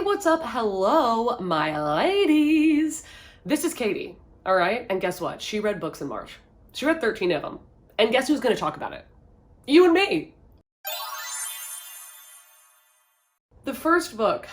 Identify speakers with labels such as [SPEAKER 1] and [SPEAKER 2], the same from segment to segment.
[SPEAKER 1] What's up? Hello, my ladies. This is Katie, all right? And guess what? She read books in March. She read 13 of them. And guess who's going to talk about it? You and me. The first book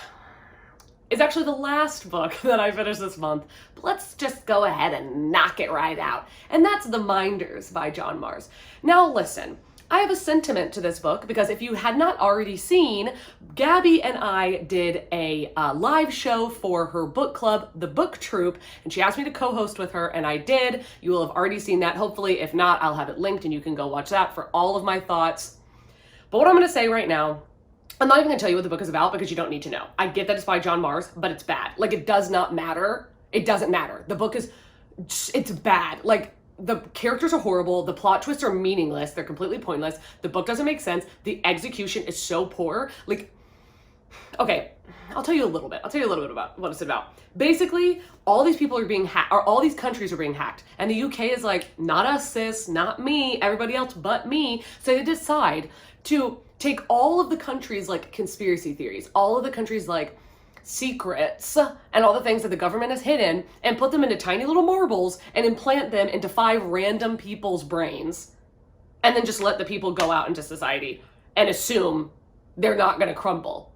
[SPEAKER 1] is actually the last book that I finished this month, but let's just go ahead and knock it right out. And that's The Minders by John Mars. Now listen, I have a sentiment to this book because if you had not already seen, Gabby and I did a live show for her book club, The Book Troop, and she asked me to co-host with her, and I did. You will have already seen that. Hopefully, if not, I'll have it linked and you can go watch that for all of my thoughts. But what I'm going to say right now, I'm not even going to tell you what the book is about because you don't need to know. I get that it's by John Mars, but it's bad. Like, it does not matter. It doesn't matter. The book is, it's bad. Like, the characters are horrible. The plot twists are meaningless. They're completely pointless. The book doesn't make sense. The execution is so poor. Like, okay, I'll tell you a little bit. About what it's about. Basically, all these people are being hacked, or all these countries are being hacked. And the UK is like, not us, sis, not me, everybody else but me. So they decide to take all of the countries' like conspiracy theories, all of the countries' like secrets and all the things that the government has hidden and put them into tiny little marbles and implant them into 5 random people's brains and then just let the people go out into society and assume they're not going to crumble.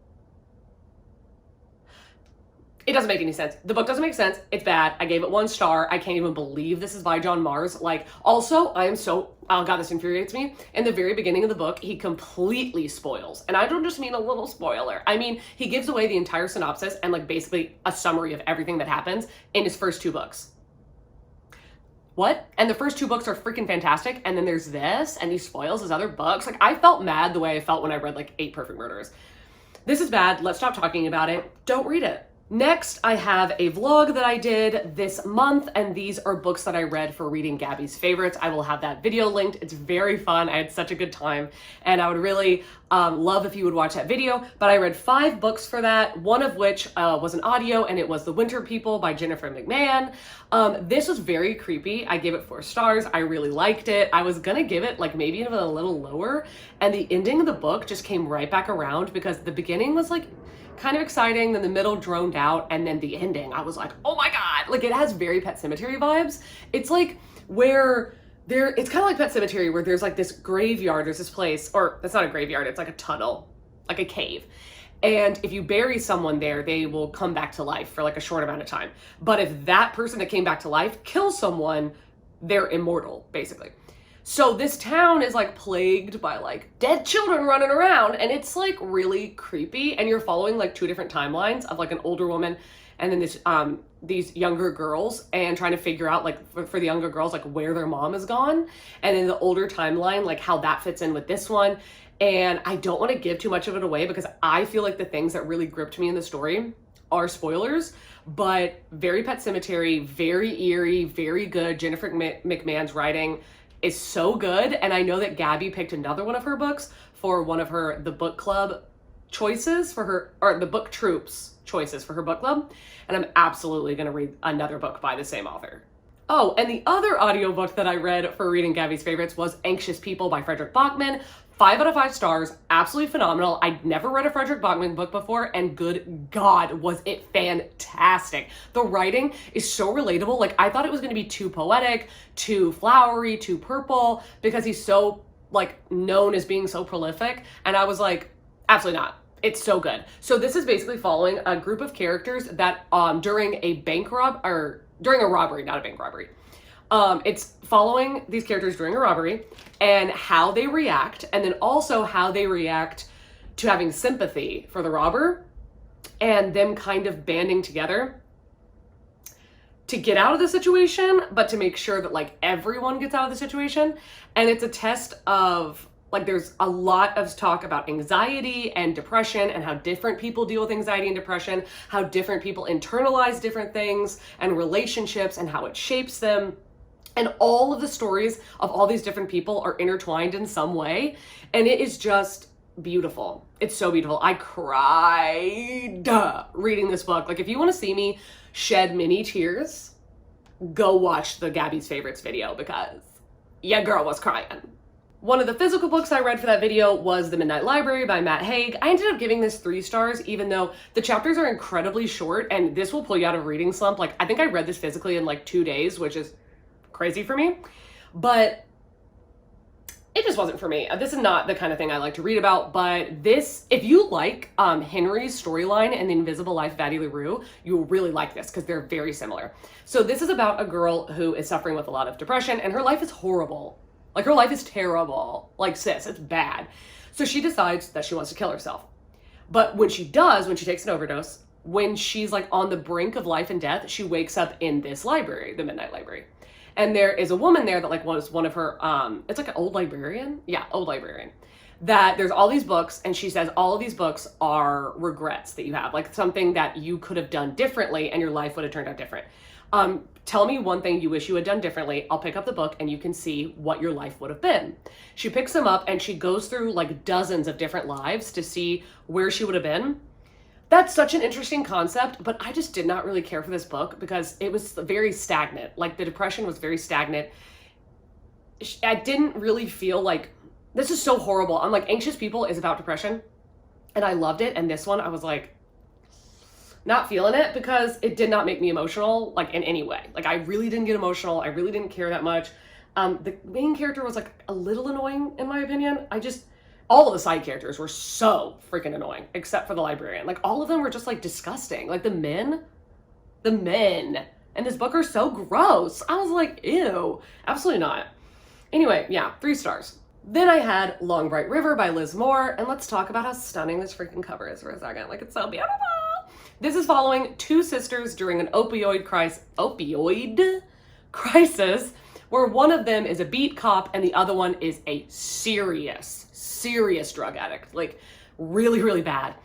[SPEAKER 1] It doesn't make any sense. The book doesn't make sense. It's bad. I gave it 1 star. I can't even believe this is by John Mars. Like, also, oh God, this infuriates me. In the very beginning of the book, he completely spoils. And I don't just mean a little spoiler. I mean, he gives away the entire synopsis and like basically a summary of everything that happens in his first 2 books. What? And the first 2 books are freaking fantastic. And then there's this, and he spoils his other books. Like, I felt mad the way I felt when I read like 8 Perfect Murderers. This is bad. Let's stop talking about it. Don't read it. Next, I have a vlog that I did this month, and these are books that I read for reading Gabby's favorites. I will have that video linked. It's very fun. I had such a good time, and I would really love if you would watch that video. But I read 5 books for that, one of which was an audio, and it was The Winter People by Jennifer McMahon. This was very creepy. I gave it 4 stars. I really liked it. I was gonna give it like maybe even a little lower, and the ending of the book just came right back around because the beginning was like kind of exciting, then the middle droned out, and then the ending, I was like, oh my God, like it has very Pet Sematary vibes. It's like where it's kind of like Pet Sematary where there's like this graveyard, there's this place, or it's not a graveyard, it's like a tunnel, like a cave. And if you bury someone there, they will come back to life for like a short amount of time. But if that person that came back to life kills someone, they're immortal, basically. So this town is like plagued by like dead children running around, and it's like really creepy, and you're following like 2 different timelines of like an older woman and then this these younger girls, and trying to figure out like for the younger girls like where their mom is gone, and then the older timeline like how that fits in with this one. And I don't want to give too much of it away because I feel like the things that really gripped me in the story are spoilers, but very Pet Sematary, very eerie, very good. Jennifer McMahon's writing is so good, and I know that Gabby picked another one of her books for one of the book club choices for her, or the book troops choices for her book club, and I'm absolutely gonna read another book by the same author. Oh, and the other audiobook that I read for reading Gabby's favorites was Anxious People by Frederick Bachman. 5 out of 5 stars, absolutely phenomenal. I'd never read a Frederick Bachman book before, and good God, was it fantastic. The writing is so relatable. Like, I thought it was gonna be too poetic, too flowery, too purple, because he's so, like, known as being so prolific, and I was like, absolutely not. It's so good. So this is basically following a group of characters that during a robbery, not a bank robbery. It's following these characters during a robbery and how they react, and then also how they react to having sympathy for the robber and them kind of banding together to get out of the situation, but to make sure that like everyone gets out of the situation. And it's a test of like, there's a lot of talk about anxiety and depression and how different people deal with anxiety and depression, how different people internalize different things and relationships and how it shapes them. And all of the stories of all these different people are intertwined in some way. And it is just beautiful. It's so beautiful. I cried reading this book. Like, if you want to see me shed many tears, go watch the Gabby's Favorites video because your girl was crying. One of the physical books I read for that video was The Midnight Library by Matt Haig. I ended up giving this 3 stars, even though the chapters are incredibly short, and this will pull you out of a reading slump. Like, I think I read this physically in like 2 days, which is crazy for me. But it just wasn't for me. This is not the kind of thing I like to read about, but this, if you like Henry's storyline in The Invisible Life of Addie LaRue, you'll really like this because they're very similar. So this is about a girl who is suffering with a lot of depression, and her life is horrible. Like, her life is terrible. Like, sis, it's bad. So she decides that she wants to kill herself. But when she does, when she takes an overdose, when she's like on the brink of life and death, she wakes up in this library, the Midnight Library. And there is a woman there that like was one of her, it's like an old librarian. Yeah, old librarian. That there's all these books, and she says all of these books are regrets that you have, like something that you could have done differently and your life would have turned out different. Tell me one thing you wish you had done differently. I'll pick up the book and you can see what your life would have been. She picks them up and she goes through like dozens of different lives to see where she would have been. That's such an interesting concept, but I just did not really care for this book because it was very stagnant. Like, the depression was very stagnant. I didn't really feel like, this is so horrible. I'm like, Anxious People is about depression, and I loved it. And this one, I was like, not feeling it because it did not make me emotional, like, in any way. Like, I really didn't get emotional. I really didn't care that much. The main character was like a little annoying in my opinion. All of the side characters were so freaking annoying, except for the librarian. Like, all of them were just like disgusting. Like, the men in this book are so gross. I was like, ew, absolutely not. Anyway, yeah, 3 stars. Then I had Long Bright River by Liz Moore, and let's talk about how stunning this freaking cover is for a second. Like, it's so beautiful. This is following 2 sisters during an opioid crisis, where one of them is a beat cop and the other one is a serious drug addict, like really, really bad.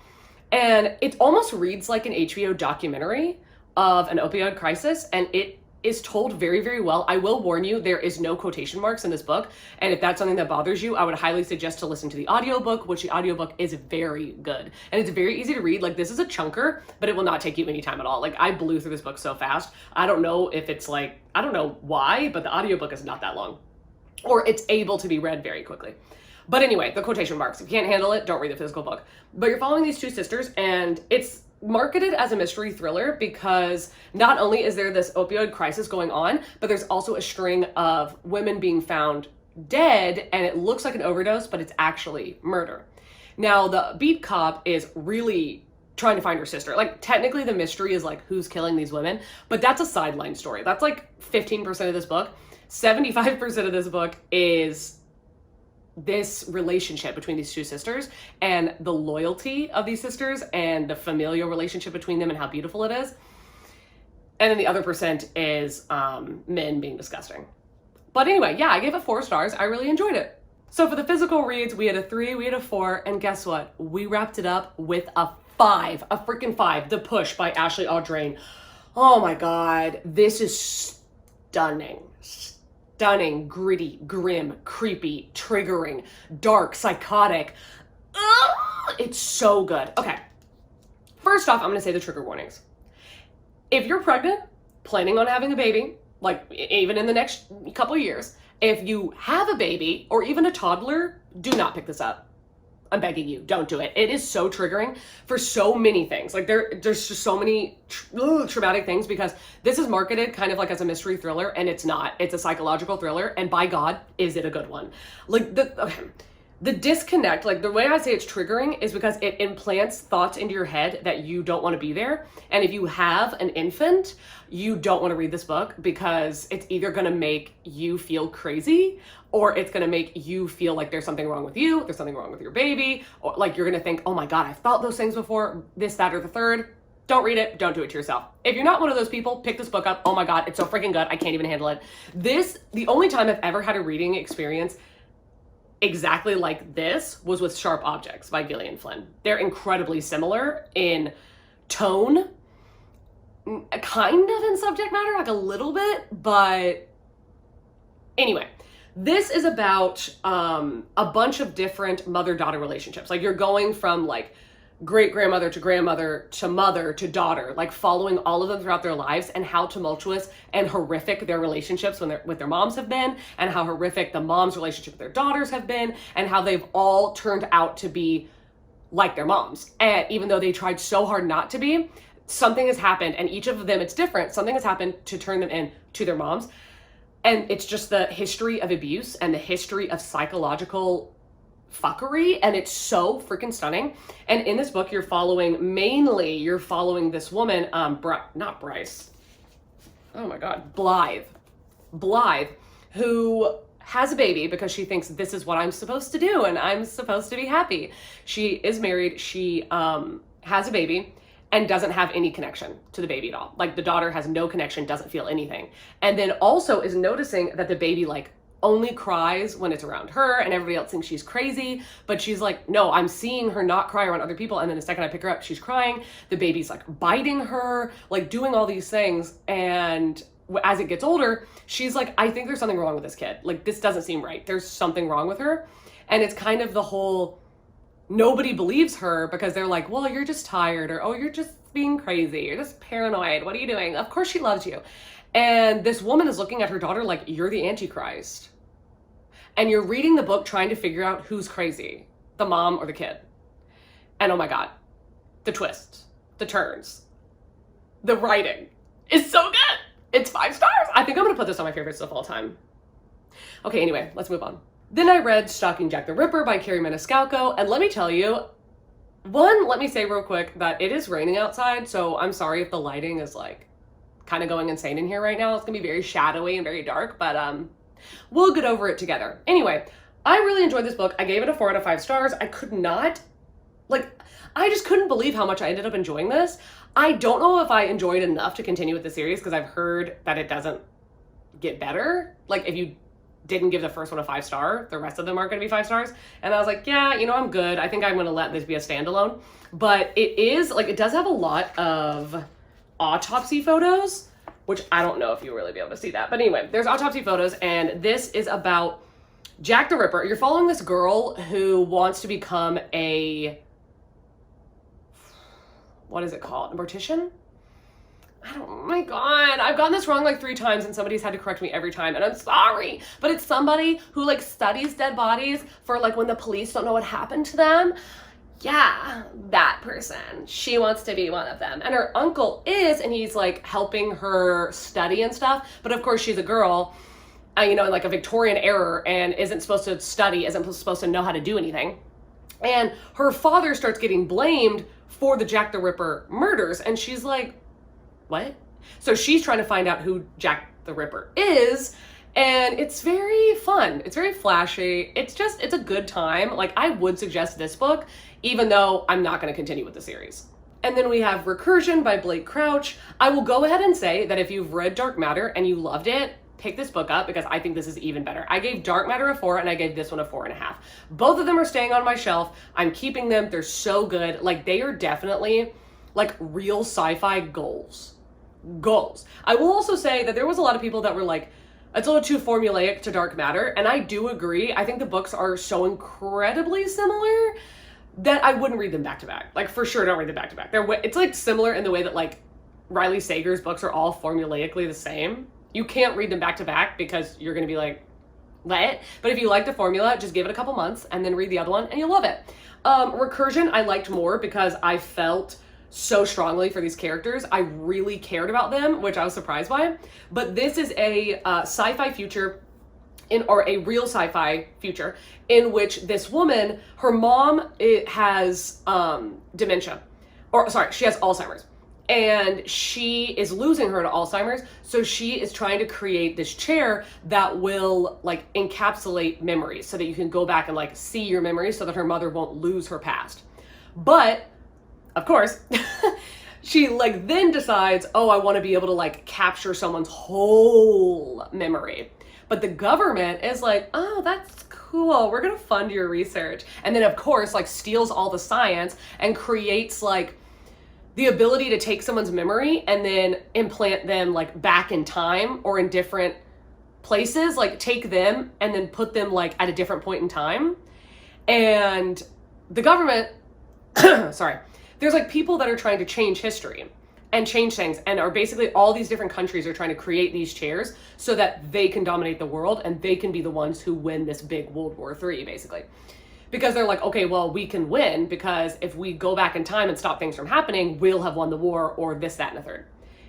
[SPEAKER 1] And it almost reads like an HBO documentary of an opioid crisis, and it is told very, very well. I will warn you, there is no quotation marks in this book, and if that's something that bothers you, I would highly suggest to listen to the audiobook, which the audiobook is very good. And it's very easy to read. Like, this is a chunker, but it will not take you any time at all. Like, I blew through this book so fast. I don't know if it's like, I don't know why, but the audiobook is not that long. Or it's able to be read very quickly. But anyway, the quotation marks. If you can't handle it, don't read the physical book. But you're following these 2 sisters, and it's marketed as a mystery thriller because not only is there this opioid crisis going on, but there's also a string of women being found dead, and it looks like an overdose, but it's actually murder. Now, the beat cop is really trying to find her sister. Like, technically the mystery is like who's killing these women, but that's a sideline story. That's like 15% of this book. 75% of this book is this relationship between these 2 sisters and the loyalty of these sisters and the familial relationship between them and how beautiful it is. And then the other percent is men being disgusting. But anyway, yeah, I gave it 4 stars. I really enjoyed it. So for the physical reads, we had a 3, we had a 4, and guess what? We wrapped it up with a 5, a freaking 5, The Push by Ashley Audrain. Oh my God, this is stunning. Stunning, gritty, grim, creepy, triggering, dark, psychotic. It's so good. Okay. First off, I'm going to say the trigger warnings. If you're pregnant, planning on having a baby, like even in the next couple of years, if you have a baby or even a toddler, do not pick this up. I'm begging you, don't do it. It is so triggering for so many things. Like, there's just so many traumatic things because this is marketed kind of like as a mystery thriller, and it's not. It's a psychological thriller, and by God, is it a good one. Like, the disconnect, like the way I say it's triggering is because it implants thoughts into your head that you don't want to be there. And if you have an infant, you don't want to read this book because it's either going to make you feel crazy or it's going to make you feel like there's something wrong with you, there's something wrong with your baby, or like you're going to think, oh my God, I've felt those things before, this, that, or the third. Don't read it. Don't do it to yourself. If you're not one of those people, pick this book up. Oh my God, it's so freaking good. I can't even handle it. The only time I've ever had a reading experience exactly like this was with Sharp Objects by Gillian Flynn. They're incredibly similar in tone, kind of in subject matter, like a little bit, but anyway, this is about a bunch of different mother-daughter relationships. Like, you're going from like great-grandmother to grandmother to mother to daughter, like following all of them throughout their lives, and how tumultuous and horrific their relationships with their moms have been, and how horrific the mom's relationship with their daughters have been, and how they've all turned out to be like their moms. And even though they tried so hard not to be, something has happened, and each of them, it's different. Something has happened to turn them into their moms. And it's just the history of abuse and the history of psychological fuckery, and it's so freaking stunning. And in this book, you're following this woman, not Bryce, oh my god, Blythe, who has a baby because she thinks this is what I'm supposed to do and I'm supposed to be happy. She is married, she has a baby and doesn't have any connection to the baby at all. Like, the daughter has no connection, doesn't feel anything, and then also is noticing that the baby like only cries when it's around her, and everybody else thinks she's crazy, but she's like, no, I'm seeing her not cry around other people, and then the second I pick her up, she's crying, the baby's like biting her, like doing all these things, and as it gets older, she's like, I think there's something wrong with this kid, like this doesn't seem right, there's something wrong with her. And it's kind of the whole, nobody believes her because they're like, well, you're just tired, or oh, you're just being crazy, you're just paranoid, what are you doing? Of course she loves you. And this woman is looking at her daughter like, you're the Antichrist. And you're reading the book trying to figure out who's crazy, the mom or the kid. And oh my God, the twists, the turns, the writing is so good. It's 5 stars. I think I'm gonna put this on my favorite stuff all time. Okay, anyway, let's move on. Then I read Stalking Jack the Ripper by Carrie Maniscalco. And let me tell you, let me say real quick that it is raining outside. So I'm sorry if the lighting is like kind of going insane in here right now. It's gonna be very shadowy and very dark, but we'll get over it together. Anyway, I really enjoyed this book. I gave it a 4 out of 5 stars. I just couldn't believe how much I ended up enjoying this. I don't know if I enjoyed enough to continue with the series because I've heard that it doesn't get better. Like, if you didn't give the first one a 5 star, the rest of them aren't gonna be 5 stars. And I was like, yeah, I'm good. I think I'm gonna let this be a standalone. But it does have a lot of autopsy photos, which I don't know if you'll really be able to see that. But anyway, there's autopsy photos, and this is about Jack the Ripper. You're following this girl who wants to become what is it called? A mortician? Oh my God, I've gotten this wrong like 3 times and somebody's had to correct me every time, and I'm sorry. But it's somebody who like studies dead bodies for like when the police don't know what happened to them. Yeah, that person. She wants to be one of them. And her uncle is, and he's like helping her study and stuff. But of course she's a girl, in like a Victorian era, and isn't supposed to study, isn't supposed to know how to do anything. And her father starts getting blamed for the Jack the Ripper murders. And she's like, what? So she's trying to find out who Jack the Ripper is. And it's very fun. It's very flashy. It's a good time. Like, I would suggest this book, even though I'm not going to continue with the series. And then we have Recursion by Blake Crouch. I will go ahead and say that if you've read Dark Matter and you loved it, pick this book up because I think this is even better. I gave Dark Matter a 4 and I gave this one a 4.5. Both of them are staying on my shelf. I'm keeping them. They're so good. Like, they are definitely like real sci-fi goals. I will also say that there was a lot of people that were like, it's a little too formulaic to Dark Matter, and I do agree. I think the books are so incredibly similar that I wouldn't read them back to back. Like, for sure, don't read them back to back. It's like similar in the way that like Riley Sager's books are all formulaically the same. You can't read them back to back because you're gonna be like, what? But if you like the formula, just give it a couple months and then read the other one and you'll love it. Recursion I liked more because I felt so strongly for these characters. I really cared about them, which I was surprised by. But this is a sci-fi future or a real sci-fi future in which this woman, her mom has dementia, she has Alzheimer's, and she is losing her to Alzheimer's. So she is trying to create this chair that will like encapsulate memories so that you can go back and like see your memories so that her mother won't lose her past. But of course, she like then decides, oh, I want to be able to like capture someone's whole memory. But the government is like, oh, that's cool. We're going to fund your research. And then of course, like steals all the science and creates like the ability to take someone's memory and then implant them like back in time or in different places, like take them and then put them like at a different point in time. And the government sorry, there's like people that are trying to change history and change things, and are basically all these different countries are trying to create these chairs so that they can dominate the world and they can be the ones who win this big World War III, basically. Because they're like, okay, well, we can win because if we go back in time and stop things from happening, we'll have won the war, or this, that, and the third.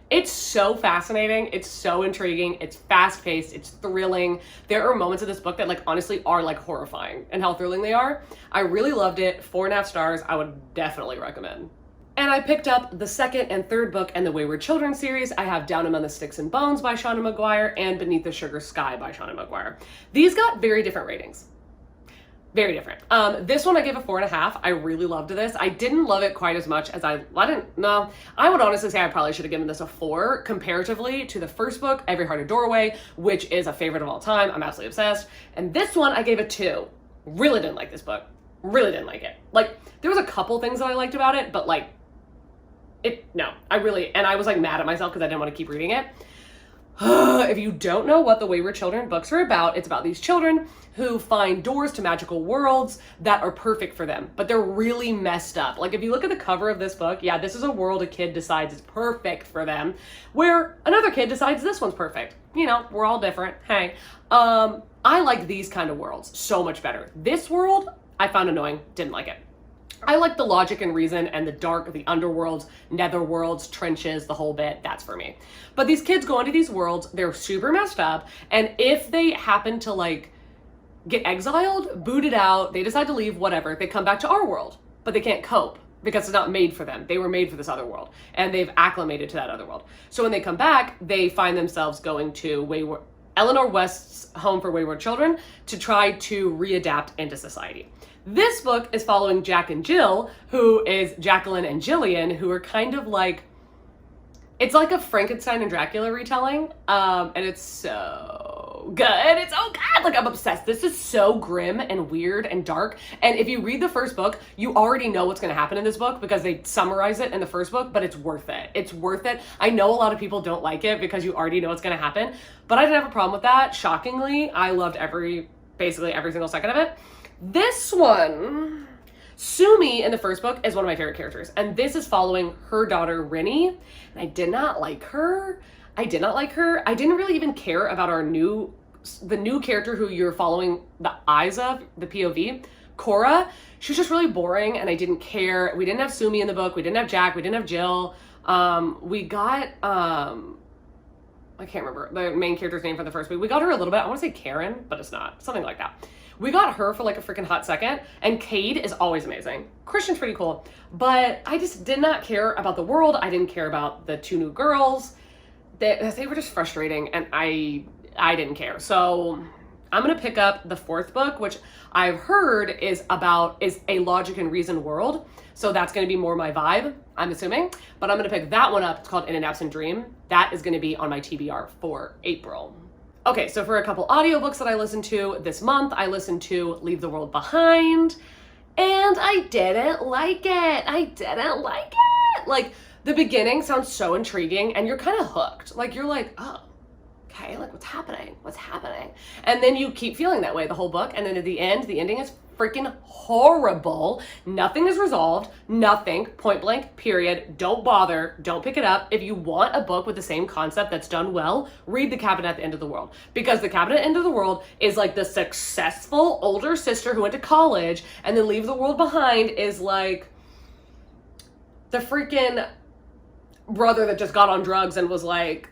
[SPEAKER 1] It's so fascinating. It's so intriguing. It's fast-paced. It's thrilling. There are moments of this book that like honestly are like horrifying and how thrilling they are. I really loved it. 4.5 stars. I would definitely recommend. And I picked up the second and third book in the Wayward Children series. I have Down Among the Sticks and Bones by Shauna Maguire and Beneath the Sugar Sky by Shauna Maguire. These got very different ratings. Very different. This one I gave a 4.5. I really loved this. I didn't love it quite as much as I would honestly say I probably should have given this a 4 comparatively to the first book, Every Heart a Doorway, which is a favorite of all time. I'm absolutely obsessed. And this one I gave a 2. Really didn't like this book. Really didn't like it. Like, there was a couple things that I liked about it, but like, and I was like mad at myself because I didn't want to keep reading it. If you don't know what the Wayward Children books are about, it's about these children who find doors to magical worlds that are perfect for them, but they're really messed up. Like, if you look at the cover of this book, yeah, this is a world a kid decides is perfect for them, where another kid decides this one's perfect. You know, we're all different. Hey, I like these kind of worlds so much better. This world, I found annoying, didn't like it. I like the logic and reason and the dark, the underworlds, netherworlds, trenches, the whole bit. That's for me. But these kids go into these worlds, they're super messed up, and if they happen to like get exiled, booted out, they decide to leave, whatever, they come back to our world, but they can't cope because it's not made for them. They were made for this other world, and they've acclimated to that other world. So when they come back, they find themselves going to Eleanor West's Home for Wayward Children to try to readapt into society. This book is following Jack and Jill, who is Jacqueline and Jillian, who are kind of like, it's like a Frankenstein and Dracula retelling, and it's so good. It's so good. Like, I'm obsessed. This is so grim and weird and dark. And if you read the first book, you already know what's going to happen in this book because they summarize it in the first book, but it's worth it. It's worth it. I know a lot of people don't like it because you already know what's going to happen, but I didn't have a problem with that. Shockingly, I loved basically every single second of it. This one, Sumi in the first book is one of my favorite characters, and this is following her daughter Rinny, and I did not like her. I didn't really even care about the new character who you're following the eyes of, the POV, Cora. She was just really boring, and I didn't care. We didn't have Sumi in the book. We didn't have Jack. We didn't have Jill. We got, I can't remember the main character's name for the first week. We got her a little bit. I want to say Karen, but it's not. Something like that. We got her for like a freaking hot second, and Cade is always amazing. Christian's pretty cool, but I just did not care about the world. I didn't care about the two new girls. They were just frustrating, and I didn't care. So I'm gonna pick up the fourth book, which I've heard is a logic and reason world. So that's gonna be more my vibe, I'm assuming. But I'm gonna pick that one up. It's called In an Absent Dream. That is gonna be on my TBR for April. Okay, so for a couple audiobooks that I listened to this month, I listened to Leave the World Behind, and I didn't like it. Like, the beginning sounds so intriguing, and you're kind of hooked. Like, you're like, oh, okay, like, what's happening? And then you keep feeling that way the whole book, and then at the ending is freaking horrible. Nothing is resolved. Nothing. Point blank, period. Don't bother. Don't pick it up. If you want a book with the same concept that's done well, read The Cabinet at the End of the World. Because The Cabinet at the End of the World is like the successful older sister who went to college, and then Leave the World Behind is like the freaking brother that just got on drugs and was like,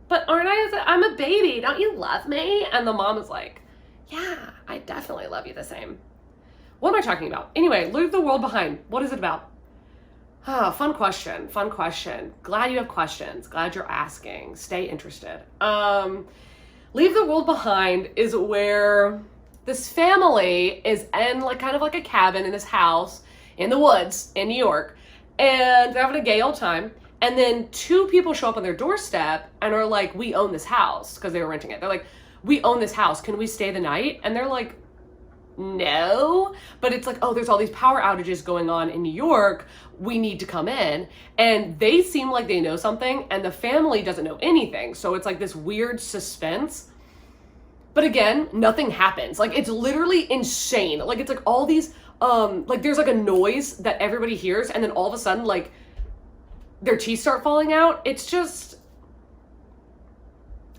[SPEAKER 1] but I'm a baby. Don't you love me? And the mom is like, yeah, I definitely love you the same. What am I talking about? Anyway, Leave the World Behind. What is it about? Oh, fun question. Glad you have questions. Glad you're asking. Stay interested. Leave the World Behind is where this family is in like kind of like a cabin in this house in the woods in New York, and they're having a gay old time. And then two people show up on their doorstep and are like, we own this house, because they were renting it. They're like, we own this house. Can we stay the night? And they're like, no. But it's like, oh, there's all these power outages going on in New York. We need to come in. And they seem like they know something, and the family doesn't know anything. So it's like this weird suspense. But again, nothing happens. Like, it's literally insane. Like, it's like all these like there's like a noise that everybody hears, and then all of a sudden like their teeth start falling out. It's just,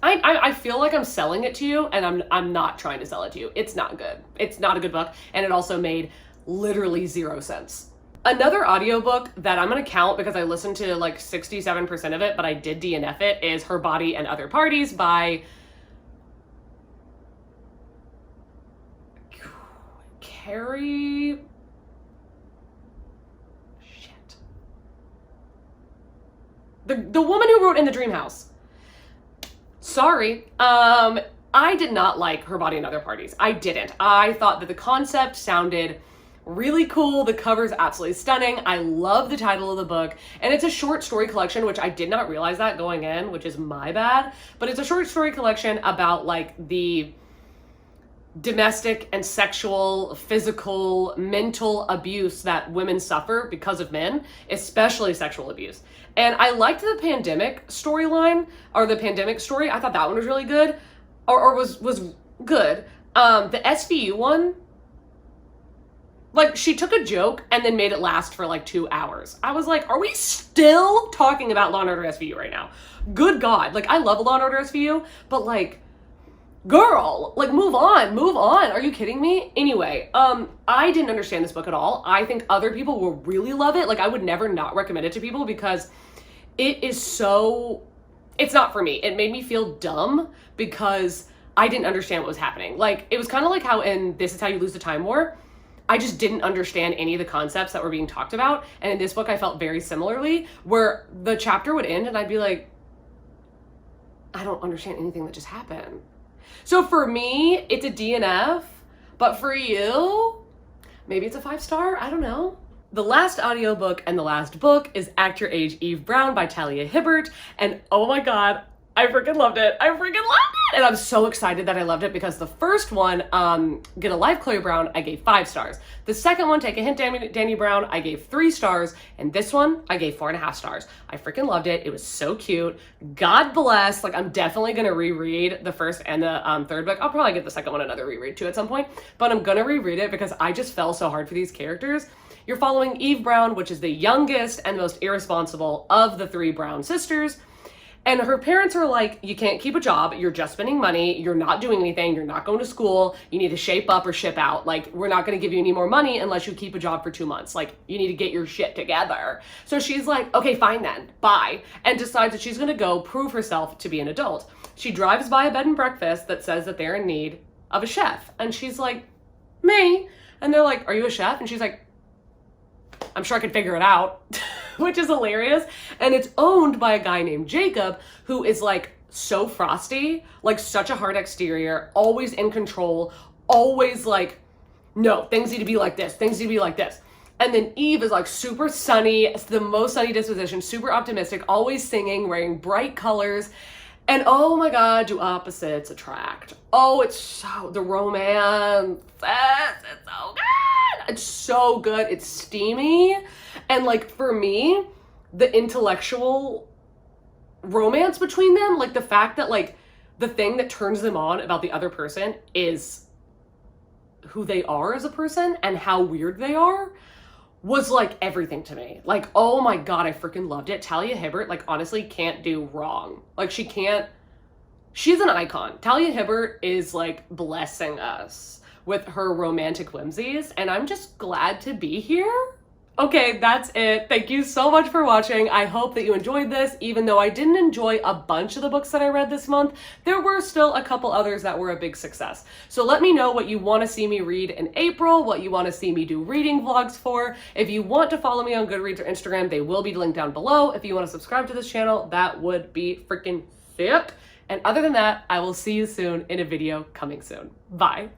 [SPEAKER 1] I feel like I'm selling it to you, and I'm not trying to sell it to you. It's not good. It's not a good book, and it also made literally 0 sense. Another audiobook that I'm going to count because I listened to like 67% of it, but I did DNF it, is Her Body and Other Parties by Carrie... Shit. The woman who wrote In the Dream House. Sorry. I did not like Her Body and Other Parties. I didn't. I thought that the concept sounded really cool. The cover's absolutely stunning. I love the title of the book, and it's a short story collection, which I did not realize that going in, which is my bad, but it's a short story collection about like the domestic and sexual, physical, mental abuse that women suffer because of men, especially sexual abuse. And I liked the pandemic storyline, or the pandemic story. I thought that one was really good, or was good. The SVU one, like, she took a joke and then made it last for like 2 hours. I was like, are we still talking about Law & Order SVU right now? Good God. Like, I love Law & Order SVU, but like, girl, like, move on. Are you kidding me? Anyway, I didn't understand this book at all. I think other people will really love it. Like, I would never not recommend it to people because it is so, it's not for me. It made me feel dumb because I didn't understand what was happening. Like, it was kind of like how in This Is How You Lose the Time War, I just didn't understand any of the concepts that were being talked about. And in this book, I felt very similarly, where the chapter would end and I'd be like, I don't understand anything that just happened. So for me, it's a DNF, but for you, maybe it's a 5-star, I don't know. The last audiobook and the last book is Act Your Age, Eve Brown by Talia Hibbert. And oh my God, I freaking loved it. And I'm so excited that I loved it because the first one, Get a Life, Chloe Brown, I gave 5 stars. The second one, Take a Hint, Danny Brown, I gave 3 stars. And this one, I gave 4.5 stars. I freaking loved it. It was so cute. God bless. Like, I'm definitely going to reread the first and the third book. I'll probably give the second one another reread too at some point. But I'm going to reread it because I just fell so hard for these characters. You're following Eve Brown, which is the youngest and most irresponsible of the 3 Brown sisters. And her parents are like, you can't keep a job. You're just spending money. You're not doing anything. You're not going to school. You need to shape up or ship out. Like, we're not going to give you any more money unless you keep a job for 2 months. Like, you need to get your shit together. So she's like, okay, fine then. Bye. And decides that she's going to go prove herself to be an adult. She drives by a bed and breakfast that says that they're in need of a chef. And she's like, me? And they're like, are you a chef? And she's like, I'm sure I could figure it out. Which is hilarious. And it's owned by a guy named Jacob, who is like so frosty, like such a hard exterior, always in control, always like, no, things need to be like this, things need to be like this. And then Eve is like super sunny, it's the most sunny disposition, super optimistic, always singing, wearing bright colors. And oh my God, do opposites attract? Oh, it's so, the romance, it's so good. It's so good. It's steamy. And like, for me, the intellectual romance between them, like the fact that like the thing that turns them on about the other person is who they are as a person and how weird they are, was like everything to me. Like, oh my God, I freaking loved it. Talia Hibbert, like, honestly can't do wrong. Like, she's an icon. Talia Hibbert is like blessing us with her romantic whimsies, and I'm just glad to be here. Okay, that's it. Thank you so much for watching. I hope that you enjoyed this. Even though I didn't enjoy a bunch of the books that I read this month, there were still a couple others that were a big success. So let me know what you want to see me read in April, what you want to see me do reading vlogs for. If you want to follow me on Goodreads or Instagram, they will be linked down below. If you want to subscribe to this channel, that would be freaking sick. And other than that, I will see you soon in a video coming soon. Bye.